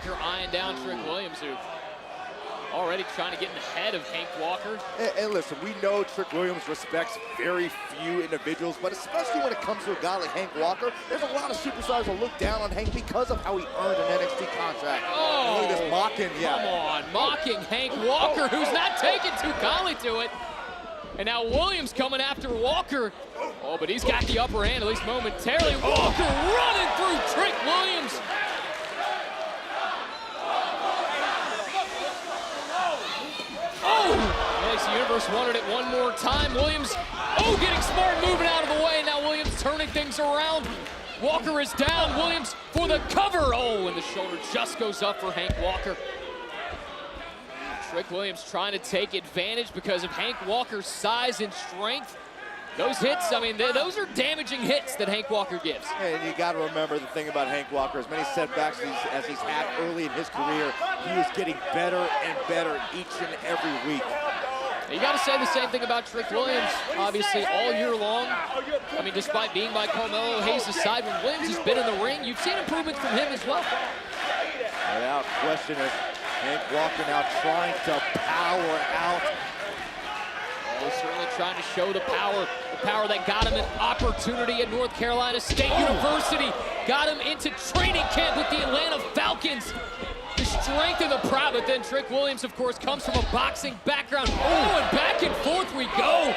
Walker eyeing down Trick Williams, who already trying to get in the head of Hank Walker. And listen, we know Trick Williams respects very few individuals, but especially when it comes to a guy like Hank Walker, there's a lot of superstars that look down on Hank because of how he earned an NXT contract. Oh, look at this mocking, come on, mocking Hank Walker, who's not taking too kindly to it. And now Williams coming after Walker. Oh, but he's got the upper hand, at least momentarily. Walker running through Trick Williams. The Universe wanted it one more time. Williams, getting smart, moving out of the way. Now Williams turning things around. Walker is down. Williams for the cover. And the shoulder just goes up for Hank Walker. Trick Williams trying to take advantage because of Hank Walker's size and strength. Those hits, I mean, those are damaging hits that Hank Walker gives. And you got to remember the thing about Hank Walker, as many setbacks as he's had early in his career, he is getting better and better each and every week. You got to say the same thing about Trick Williams, obviously, all year long. I mean, despite being by Carmelo Hayes' side, when Williams has been in the ring, you've seen improvement from him as well. Without question, is Hank Walker now trying to power out. He's certainly trying to show the power that got him an opportunity at North Carolina State University, got him into training camp with the Atlanta Falcons. The strength and the pride, but then Trick Williams, of course, comes from a boxing background. And back and forth we go.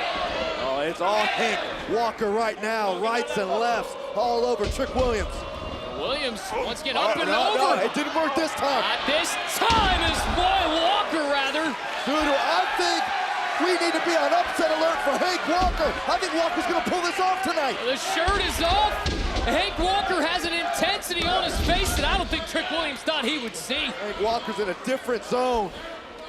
It's all Hank Walker right now, rights and lefts, all over Trick Williams. Williams, once again, up and over. No, it didn't work this time. Not this time is Walker, rather. Dude, I think we need to be on upset alert for Hank Walker. I think Walker's gonna pull this off tonight. The shirt is off. Hank Walker has an intensity on his face that I don't think Trick Williams thought he would see. Hank Walker's in a different zone.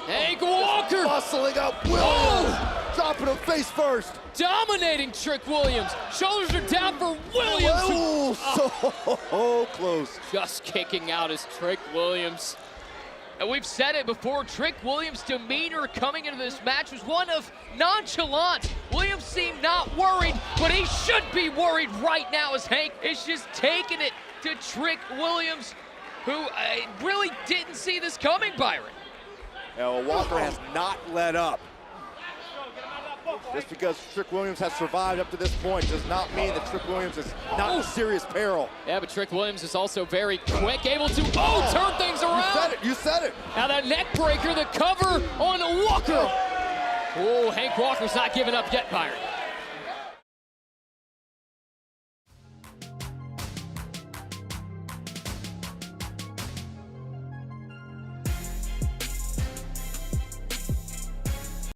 Hank Walker! Muscling up Williams, dropping him face first. Dominating Trick Williams. Shoulders are down for Williams. So close. Just kicking out is Trick Williams. And we've said it before, Trick Williams' demeanor coming into this match was one of nonchalance. Williams seemed not worried, but he should be worried right now as Hank is just taking it to Trick Williams, who really didn't see this coming, Byron. Walker has not let up. Just because Trick Williams has survived up to this point does not mean that Trick Williams is not in serious peril. Yeah, but Trick Williams is also very quick, able to turn things around. You said it. Now that neck breaker, the cover on Walker. Hank Walker's not giving up yet, Byron.